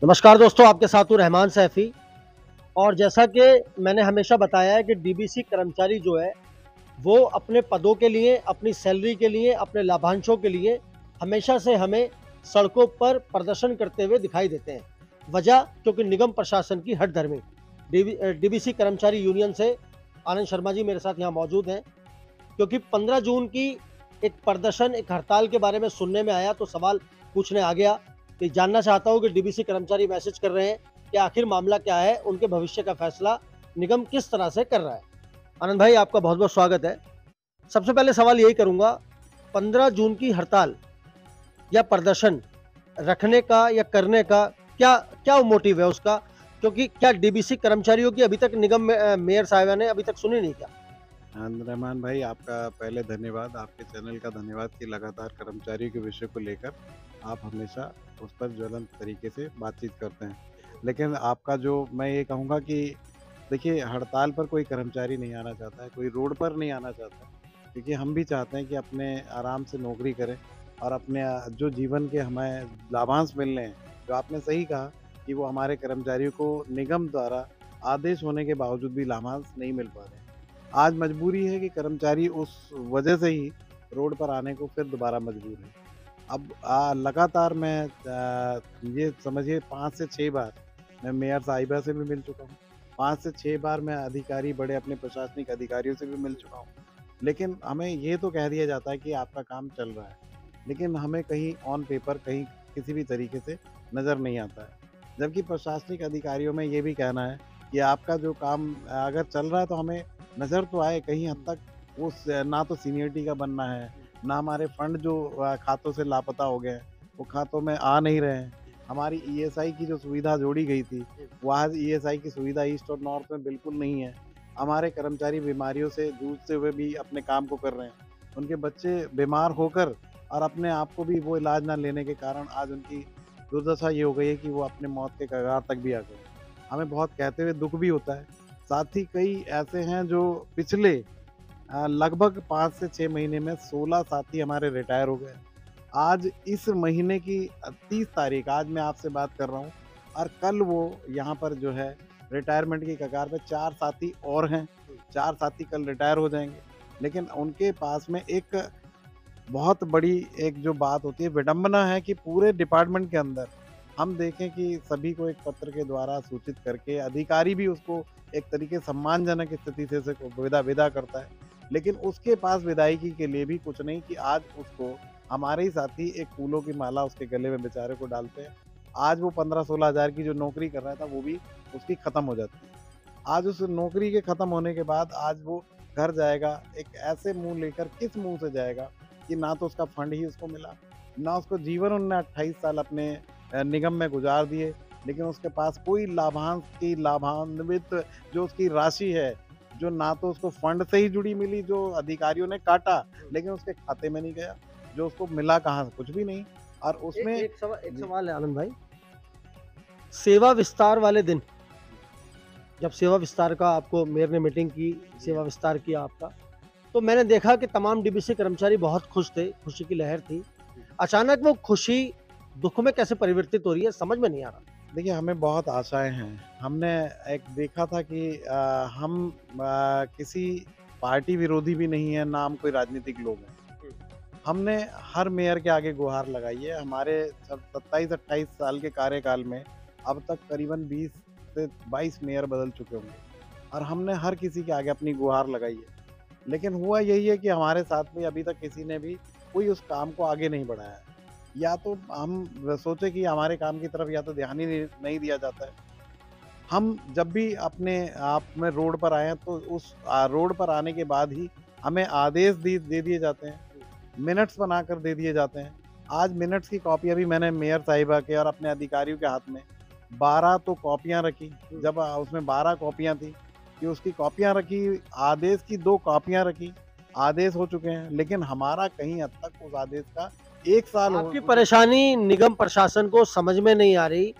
नमस्कार दोस्तों, आपके साथ हूँ रहमान सैफी। और जैसा कि मैंने हमेशा बताया है कि डीबीसी कर्मचारी जो है वो अपने पदों के लिए, अपनी सैलरी के लिए, अपने लाभांशों के लिए हमेशा से हमें सड़कों पर प्रदर्शन करते हुए दिखाई देते हैं। वजह क्योंकि निगम प्रशासन की हठधर्मी। डीबीसी कर्मचारी यूनियन से आनंद शर्मा जी मेरे साथ यहाँ मौजूद हैं, क्योंकि 15 जून की एक प्रदर्शन, एक हड़ताल के बारे में सुनने में आया तो सवाल पूछने आ गया कि जानना चाहता हूँ कि डीबीसी कर्मचारी मैसेज कर रहे हैं कि आखिर मामला क्या है, उनके भविष्य का फैसला निगम किस तरह से कर रहा है। आनंद भाई, आपका बहुत बहुत स्वागत है। सबसे पहले सवाल यही करूंगा, 15 जून की हड़ताल या प्रदर्शन रखने का या करने का क्या क्या मोटिव है उसका? क्योंकि क्या डीबीसी कर्मचारियों की अभी तक निगम मेयर साहिबा ने अभी तक सुनी नहीं क्या? रहमान भाई, आपका पहले धन्यवाद, आपके चैनल का धन्यवाद कि लगातार कर्मचारियों के विषय को लेकर आप हमेशा उस पर ज्वलंत तरीके से बातचीत करते हैं। लेकिन आपका जो मैं ये कहूँगा कि देखिए, हड़ताल पर कोई कर्मचारी नहीं आना चाहता है, कोई रोड पर नहीं आना चाहता है, क्योंकि हम भी चाहते हैं कि अपने आराम से नौकरी करें और अपने जो जीवन के हमें लाभांश मिल रहे हैं, जो आपने सही कहा कि वो हमारे कर्मचारियों को निगम द्वारा आदेश होने के बावजूद भी लाभांश नहीं मिल पा रहे हैं। आज मजबूरी है कि कर्मचारी उस वजह से ही रोड पर आने को फिर दोबारा मजबूर है। अब लगातार मैं ये समझिए 5 से 6 बार मैं मेयर साहिबा से भी मिल चुका हूँ। 5 से 6 बार मैं अधिकारी बड़े अपने प्रशासनिक अधिकारियों से भी मिल चुका हूँ। लेकिन हमें ये तो कह दिया जाता है कि आपका काम चल रहा है, लेकिन हमें कहीं ऑन पेपर कहीं किसी भी तरीके से नज़र नहीं आता है। जबकि प्रशासनिक अधिकारियों में ये भी कहना है कि आपका जो काम अगर चल रहा है तो हमें नज़र तो आए कहीं हद तक। उस ना तो सीनियरिटी का बनना है, ना हमारे फंड जो खातों से लापता हो गए हैं, वो खातों में आ नहीं रहे हैं। हमारी ईएसआई की जो सुविधा जोड़ी गई थी, वो आज ईएसआई की सुविधा ईस्ट और नॉर्थ में बिल्कुल नहीं है। हमारे कर्मचारी बीमारियों से जूझते हुए भी अपने काम को कर रहे हैं। उनके बच्चे बीमार होकर और अपने आप को भी वो इलाज ना लेने के कारण आज उनकी दुर्दशा ये हो गई है कि वो अपने मौत के कगार तक भी आ गए। हमें बहुत कहते हुए दुःख भी होता है। साथ ही कई ऐसे हैं जो पिछले लगभग 5 से 6 महीने में 16 साथी हमारे रिटायर हो गए। आज इस महीने की 30 तारीख, आज मैं आपसे बात कर रहा हूँ और कल वो यहाँ पर जो है रिटायरमेंट की कगार पे 4 साथी और हैं। 4 साथी कल रिटायर हो जाएँगे। लेकिन उनके पास में एक बहुत बड़ी एक जो बात होती है, विडंबना है कि पूरे डिपार्टमेंट के अंदर हम देखें कि सभी को एक पत्र के द्वारा सूचित करके अधिकारी भी उसको एक तरीके सम्मानजनक स्थिति से उसे विदा करता है। लेकिन उसके पास विदायगी के लिए भी कुछ नहीं कि आज उसको हमारे ही साथी एक फूलों की माला उसके गले में बेचारे को डालते हैं। आज वो 15-16 हज़ार की जो नौकरी कर रहा था वो भी उसकी खत्म हो जाती है। आज उस नौकरी के खत्म होने के बाद आज वो घर जाएगा, एक ऐसे मुँह लेकर किस मुँह से जाएगा कि ना तो उसका फंड ही उसको मिला, ना उसको जीवन उन्होंने 28 साल अपने निगम में गुजार दिए, लेकिन उसके पास कोई लाभांश की लाभान्वित जो उसकी राशि है, जो ना तो उसको फंड से ही जुड़ी मिली, जो अधिकारियों ने काटा, लेकिन उसके खाते में नहीं गया, जो उसको मिला कहाँ से? कुछ भी नहीं। और उसमें एक जी, सवाल है आनंद भाई, सेवा विस्तार वाले दिन जब सेवा विस्तार का आपको मेयर ने मीटिंग की, जी सेवा हाँ। विस्तार किया आपका, तो मैंने देखा कि तमाम डीबीसी कर्मचारी बहुत खुश थे, खुशी की लहर थी। अचानक वो खुशी दुःख में कैसे परिवर्तित हो रही है, समझ में नहीं आ रहा। देखिए, हमें बहुत आशाएँ हैं। हमने एक देखा था कि हम किसी पार्टी विरोधी भी नहीं हैं, ना हम कोई राजनीतिक लोग हैं। हुँ। हमने हर मेयर के आगे गुहार लगाई है। हमारे सब 27-28 साल के कार्यकाल में अब तक करीबन 20 से 22 मेयर बदल चुके होंगे और हमने हर किसी के आगे अपनी गुहार लगाई है। लेकिन हुआ यही है कि हमारे साथ में अभी तक किसी ने भी कोई उस काम को आगे नहीं बढ़ाया है। या तो हम सोचे कि हमारे काम की तरफ या तो ध्यान ही नहीं दिया जाता है। हम जब भी अपने आप में रोड पर आए हैं तो उस रोड पर आने के बाद ही हमें आदेश दे दिए जाते हैं। मिनट्स बनाकर दे दिए जाते हैं। आज मिनट्स की कॉपी अभी मैंने मेयर साहिबा के और अपने अधिकारियों के हाथ में 12 तो कॉपियाँ रखी, जब उसमें 12 कॉपियाँ थी, कि उसकी कॉपियाँ रखी, आदेश की 2 कॉपियाँ रखी, आदेश हो चुके हैं, लेकिन हमारा कहीं हद तक उस आदेश का 1 साल आपकी हो चुका। परेशानी निगम प्रशासन को समझ में नहीं आ रही,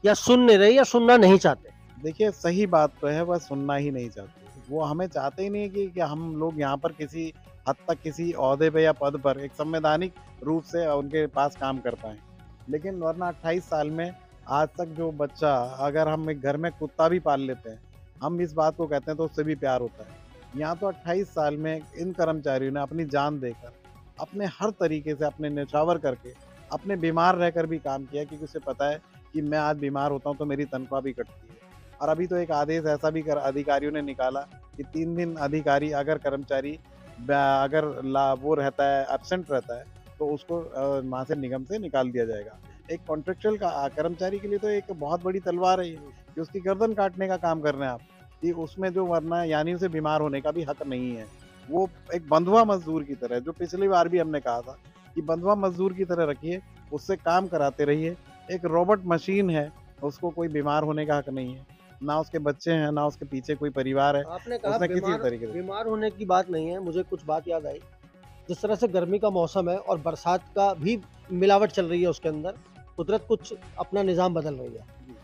या सुन नहीं रही, या सुनना नहीं चाहते? देखिए, सही बात तो है, वह सुनना ही नहीं चाहते। वो हमें चाहते ही नहीं कि हम लोग यहाँ पर किसी हद तक किसी ओहदे पे या पद पर एक संवैधानिक रूप से उनके पास काम कर पाएँ। लेकिन वरना 28 साल में आज तक जो बच्चा, अगर हम एक घर में कुत्ता भी पाल लेते हैं, हम इस बात को कहते हैं तो उससे भी प्यार होता है। यहाँ तो 28 साल में इन कर्मचारियों ने अपनी जान देकर, अपने हर तरीके से अपने न्यौछावर करके, अपने बीमार रहकर भी काम किया, क्योंकि उसे पता है कि मैं आज बीमार होता हूँ तो मेरी तनख्वाह भी कटती है। और अभी तो एक आदेश ऐसा भी कर अधिकारियों ने निकाला कि 3 दिन अधिकारी अगर कर्मचारी अगर वो रहता है, एब्सेंट रहता है, तो उसको वहाँ से निगम से निकाल दिया जाएगा। एक कॉन्ट्रेक्चुअल का कर्मचारी के लिए तो एक बहुत बड़ी तलवार है ये, कि उसकी गर्दन काटने का काम कर रहे हैं आप, कि उसमें जो वरना यानी उसे बीमार होने का भी हक नहीं है। वो एक बंधुआ मज़दूर की तरह, जो पिछली बार भी हमने कहा था कि बंधुआ मज़दूर की तरह रखिए, उससे काम कराते रहिए। एक रोबोट मशीन है, उसको कोई बीमार होने का हक नहीं है। ना उसके बच्चे हैं, ना उसके पीछे कोई परिवार है, आपने कहा उसने किसी बीमार तरीके से। बीमार होने की बात नहीं है, मुझे कुछ बात याद आई। जिस तरह से गर्मी का मौसम है और बरसात का भी मिलावट चल रही है उसके अंदर, कुदरत कुछ अपना निज़ाम बदल रही है। जी,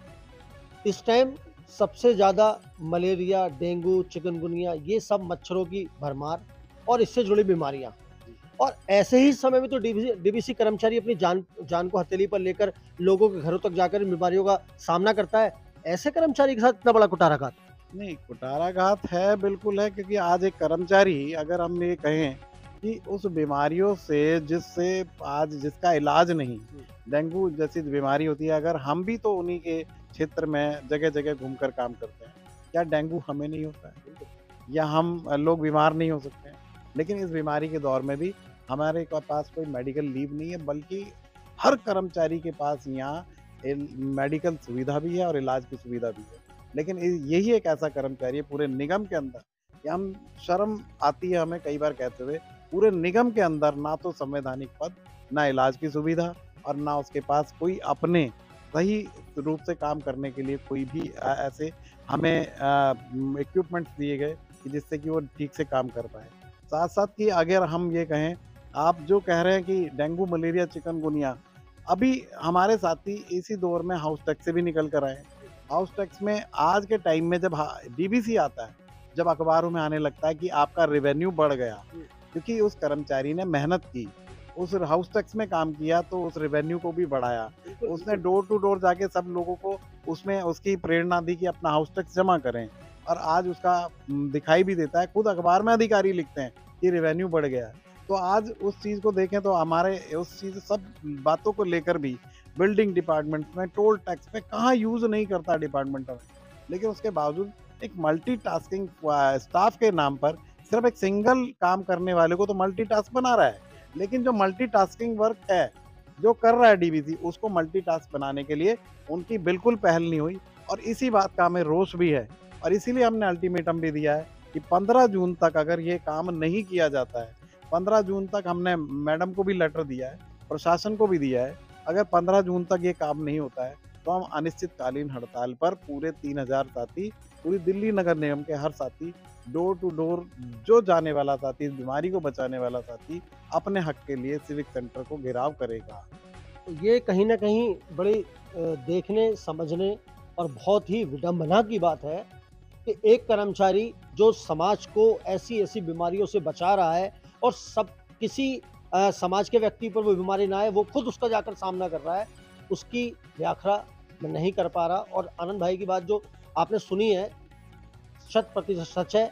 इस टाइम सबसे ज़्यादा मलेरिया, डेंगू, चिकनगुनिया ये सब मच्छरों की भरमार और इससे जुड़ी बीमारियाँ। जी। और ऐसे ही समय में तो डीवीसी कर्मचारी अपनी जान जान को हथेली पर लेकर लोगों के घरों तक जाकर इन बीमारियों का सामना करता है। ऐसे कर्मचारी के साथ इतना बड़ा कुठाराघात। नहीं, कुठाराघात है, बिल्कुल है, क्योंकि आज एक कर्मचारी, अगर हम ये कहें कि उस बीमारियों से जिससे आज जिसका इलाज नहीं, हुँ, डेंगू जैसी बीमारी होती है, अगर हम भी तो उन्हीं के क्षेत्र में जगह-जगह घूमकर काम करते हैं, क्या डेंगू हमें नहीं होता है? बिल्कुल। या हम लोग बीमार नहीं हो सकते हैं? लेकिन इस बीमारी के दौर में भी हमारे पास कोई मेडिकल लीव नहीं है, बल्कि हर कर्मचारी के पास यहाँ मेडिकल सुविधा भी है और इलाज की सुविधा भी है। लेकिन यही एक ऐसा कर्मचारी है पूरे निगम के अंदर, कि हम शर्म आती है हमें कई बार कहते हुए, पूरे निगम के अंदर ना तो संवैधानिक पद, ना इलाज की सुविधा, और ना उसके पास कोई अपने सही रूप से काम करने के लिए कोई भी ऐसे हमें इक्विपमेंट्स दिए गए कि जिससे कि वो ठीक से काम कर पाए। साथ साथ कि अगर हम ये कहें, आप जो कह रहे हैं कि डेंगू, मलेरिया, चिकनगुनिया, अभी हमारे साथी इसी दौर में हाउस टैक्स से भी निकल कर आए हैं। हाउस टैक्स में आज के टाइम में जब डीबीसी आता है, जब अखबारों में आने लगता है कि आपका रेवेन्यू बढ़ गया, हुँ, क्योंकि उस कर्मचारी ने मेहनत की, उस हाउस टैक्स में काम किया, तो उस रेवेन्यू को भी बढ़ाया। बिल्कुल, उसने बिल्कुल। डोर टू डोर जाके सब लोगों को उसमें उसकी प्रेरणा दी कि अपना हाउस टैक्स जमा करें, और आज उसका दिखाई भी देता है, खुद अखबार में अधिकारी लिखते हैं कि रेवेन्यू बढ़ गया है। तो आज उस चीज़ को देखें तो हमारे उस चीज़ सब बातों को लेकर भी बिल्डिंग डिपार्टमेंट में टोल टैक्स में कहाँ यूज़ नहीं करता डिपार्टमेंट में। लेकिन उसके बावजूद एक मल्टीटास्किंग स्टाफ के नाम पर सिर्फ एक सिंगल काम करने वाले को तो मल्टीटास्क बना रहा है। लेकिन जो मल्टीटास्किंग वर्क है, जो कर रहा है डीवीसी, उसको मल्टीटास्क बनाने के लिए उनकी बिल्कुल पहल नहीं हुई, और इसी बात का हमें रोष भी है। और इसीलिए हमने अल्टीमेटम भी दिया है कि 15 जून तक अगर ये काम नहीं किया जाता है, 15 जून तक हमने मैडम को भी लेटर दिया है, प्रशासन को भी दिया है, अगर 15 जून तक ये काम नहीं होता है, तो हम अनिश्चितकालीन हड़ताल पर पूरे 3000 साथी, पूरी दिल्ली नगर निगम के हर साथी, डोर टू डोर जो जाने वाला साथी, इस बीमारी को बचाने वाला साथी, अपने हक के लिए सिविक सेंटर को घेराव करेगा। तो ये कहीं न कहीं बड़ी देखने, समझने और बहुत ही विडंबना की बात है कि एक कर्मचारी जो समाज को ऐसी-ऐसी बीमारियों से बचा रहा है और सब किसी समाज के व्यक्ति पर वो बीमारी ना आए, वो खुद उसका जाकर सामना कर रहा है, उसकी व्याख्या मैं नहीं कर पा रहा। और आनंद भाई की बात जो आपने सुनी है, शत प्रतिशत सच है।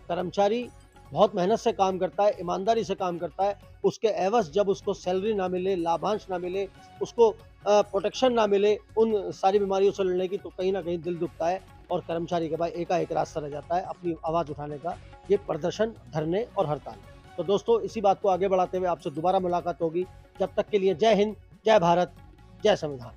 कर्मचारी बहुत मेहनत से काम करता है, ईमानदारी से काम करता है। उसके एवज़ जब उसको सैलरी ना मिले, लाभांश ना मिले, उसको प्रोटेक्शन ना मिले उन सारी बीमारियों से लड़ने की, तो कहीं न कहीं दिल दुखता है और कर्मचारी के पास एकाएक रास्ता रह जाता है अपनी आवाज़ उठाने का, ये प्रदर्शन, धरने और हड़ताल। तो दोस्तों इसी बात को आगे बढ़ाते हुए आपसे दोबारा मुलाकात होगी। जब तक के लिए जय हिंद, जय भारत, जय संविधान।